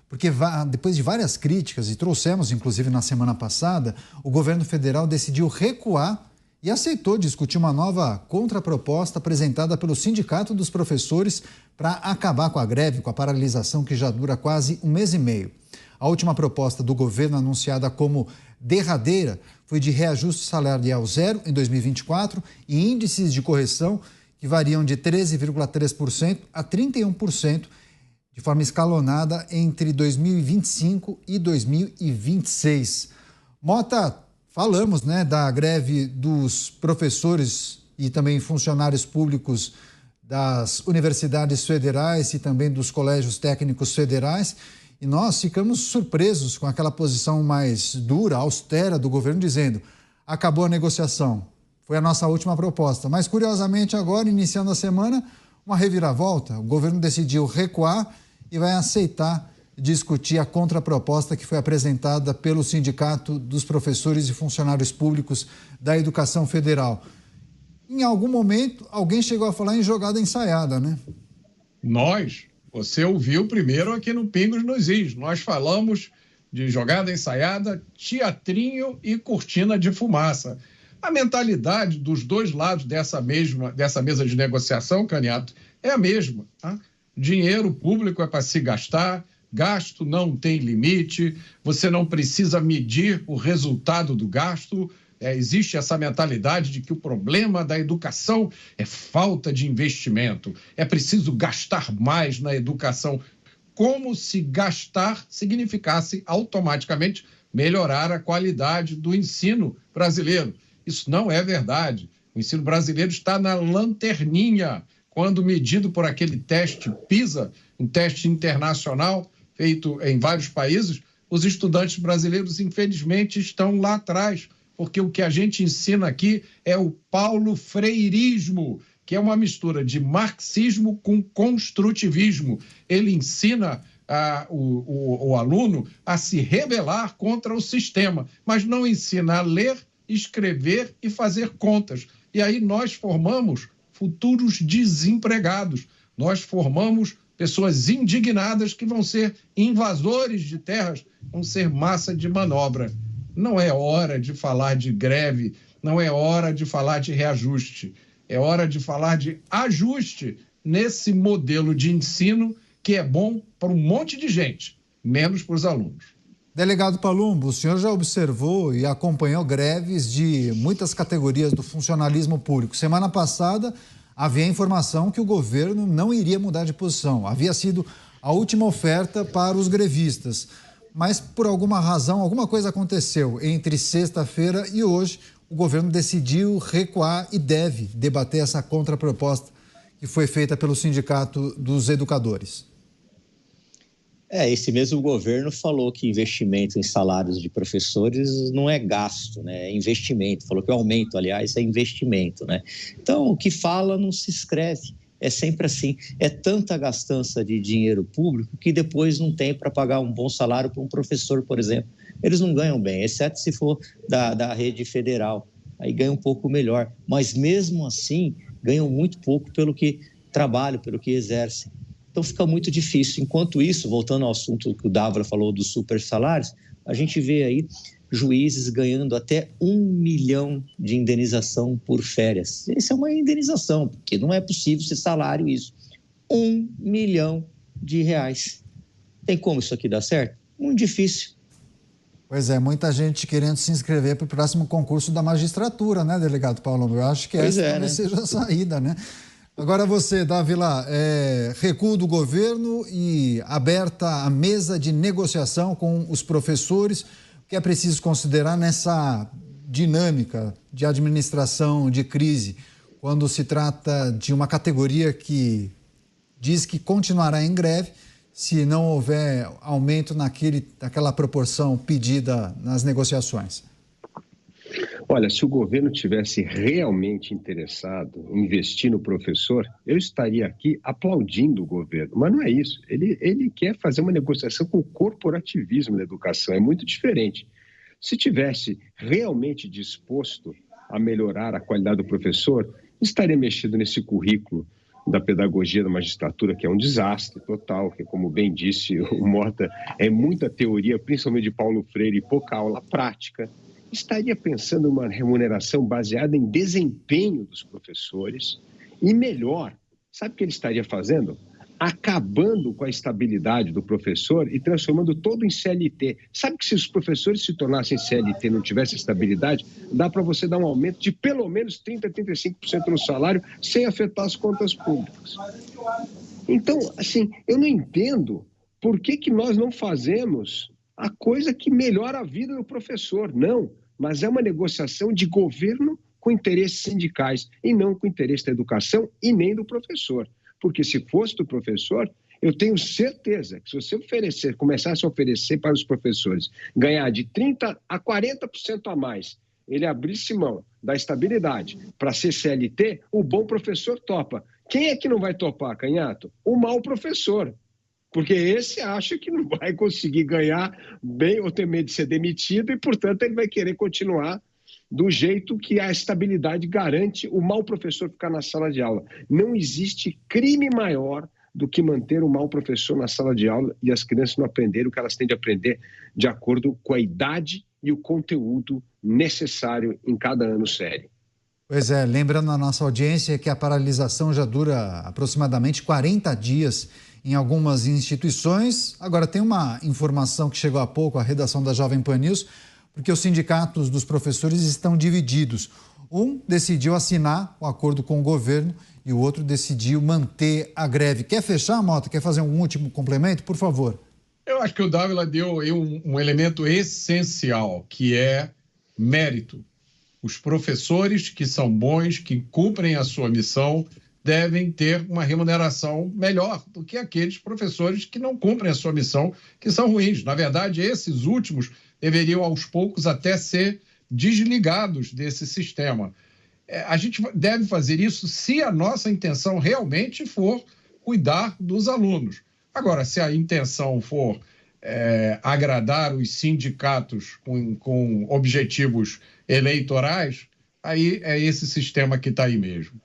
porque depois de várias críticas, e trouxemos inclusive na semana passada, o governo federal decidiu recuar e aceitou discutir uma nova contraproposta apresentada pelo Sindicato dos Professores para acabar com a greve, com a paralisação que já dura quase um mês e meio. A última proposta do governo, anunciada como derradeira, foi de reajuste salarial zero em 2024 e índices de correção que variam de 13,3% a 31%, de forma escalonada entre 2025 e 2026. Mota, falamos, da greve dos professores e também funcionários públicos das universidades federais e também dos colégios técnicos federais, e nós ficamos surpresos com aquela posição mais dura, austera do governo, dizendo: acabou a negociação, foi a nossa última proposta. Mas, curiosamente, agora, iniciando a semana, uma reviravolta. O governo decidiu recuar e vai aceitar discutir a contraproposta que foi apresentada pelo Sindicato dos Professores e Funcionários Públicos da Educação Federal. Em algum momento, alguém chegou a falar em jogada ensaiada, né? Você ouviu primeiro aqui no Pingos nos Is. Nós falamos de jogada ensaiada, teatrinho e cortina de fumaça. A mentalidade dos dois lados dessa mesa de negociação, Caniato, é a mesma. Tá? Dinheiro público é para se gastar, gasto não tem limite, você não precisa medir o resultado do gasto. Existe essa mentalidade de que o problema da educação é falta de investimento. É preciso gastar mais na educação, como se gastar significasse automaticamente melhorar a qualidade do ensino brasileiro. Isso não é verdade. O ensino brasileiro está na lanterninha, quando medido por aquele teste PISA, um teste internacional feito em vários países. Os estudantes brasileiros, infelizmente, estão lá atrás, porque o que a gente ensina aqui é o paulo-freirismo, que é uma mistura de marxismo com construtivismo. Ele ensina o aluno a se rebelar contra o sistema, mas não ensina a ler, escrever e fazer contas. E aí nós formamos futuros desempregados, nós formamos pessoas indignadas que vão ser invasores de terras, vão ser massa de manobra. Não é hora de falar de greve, não é hora de falar de reajuste. É hora de falar de ajuste nesse modelo de ensino que é bom para um monte de gente, menos para os alunos. Delegado Palumbo, o senhor já observou e acompanhou greves de muitas categorias do funcionalismo público. Semana passada havia informação que o governo não iria mudar de posição. Havia sido a última oferta para os grevistas. Mas, por alguma razão, alguma coisa aconteceu entre sexta-feira e hoje. O governo decidiu recuar e deve debater essa contraproposta que foi feita pelo Sindicato dos Educadores. Esse mesmo governo falou que investimento em salários de professores não é gasto, né? É investimento. Falou que o aumento, aliás, é investimento, né? Então, o que fala não se escreve. É sempre assim. É tanta gastança de dinheiro público que depois não tem para pagar um bom salário para um professor, por exemplo. Eles não ganham bem, exceto se for da rede federal. Aí ganham um pouco melhor. Mas, mesmo assim, ganham muito pouco pelo que trabalham, pelo que exercem. Então, fica muito difícil. Enquanto isso, voltando ao assunto que o Dávila falou dos super salários, a gente vê aí juízes ganhando até 1 milhão de indenização por férias. Isso é uma indenização, porque não é possível ser salário isso. 1 milhão de reais. Tem como isso aqui dar certo? Muito difícil. Pois é, muita gente querendo se inscrever para o próximo concurso da magistratura, né, delegado Paulo? Eu acho que essa talvez seja a saída, né? Agora você, Dávila, recuo do governo e aberta a mesa de negociação com os professores. O que é preciso considerar nessa dinâmica de administração de crise, quando se trata de uma categoria que diz que continuará em greve se não houver aumento naquela proporção pedida nas negociações? Olha, se o governo tivesse realmente interessado em investir no professor, eu estaria aqui aplaudindo o governo, mas não é isso. Ele quer fazer uma negociação com o corporativismo da educação, é muito diferente. Se tivesse realmente disposto a melhorar a qualidade do professor, estaria mexendo nesse currículo da pedagogia da magistratura, que é um desastre total, que, como bem disse o Mota, é muita teoria, principalmente de Paulo Freire, e pouca aula prática. Estaria pensando em uma remuneração baseada em desempenho dos professores e, melhor, sabe o que ele estaria fazendo? Acabando com a estabilidade do professor e transformando todo em CLT. Sabe que se os professores se tornassem CLT e não tivessem estabilidade, dá para você dar um aumento de pelo menos 30% a 35% no salário sem afetar as contas públicas. Então, assim, eu não entendo por que nós não fazemos a coisa que melhora a vida do professor. Não, mas é uma negociação de governo com interesses sindicais e não com interesse da educação e nem do professor. Porque se fosse do professor, eu tenho certeza que se você começasse a oferecer para os professores ganhar de 30% a 40% a mais, ele abrisse mão da estabilidade para ser CLT, o bom professor topa. Quem é que não vai topar, Canhato? O mau professor. Porque esse acha que não vai conseguir ganhar bem ou tem medo de ser demitido e, portanto, ele vai querer continuar do jeito que a estabilidade garante o mau professor ficar na sala de aula. Não existe crime maior do que manter o mau professor na sala de aula e as crianças não aprenderem o que elas têm de aprender de acordo com a idade e o conteúdo necessário em cada ano sério. Pois é, lembrando a nossa audiência que a paralisação já dura aproximadamente 40 dias em algumas instituições. Agora, tem uma informação que chegou há pouco à redação da Jovem Pan News, porque os sindicatos dos professores estão divididos. Um decidiu assinar o acordo com o governo e o outro decidiu manter a greve. Quer fechar, Mota? Quer fazer um último complemento? Por favor. Eu acho que o Dávila deu um elemento essencial, que é mérito. Os professores que são bons, que cumprem a sua missão, devem ter uma remuneração melhor do que aqueles professores que não cumprem a sua missão, que são ruins. Na verdade, esses últimos deveriam, aos poucos, até ser desligados desse sistema. A gente deve fazer isso se a nossa intenção realmente for cuidar dos alunos. Agora, se a intenção for agradar os sindicatos com objetivos eleitorais, aí é esse sistema que está aí mesmo.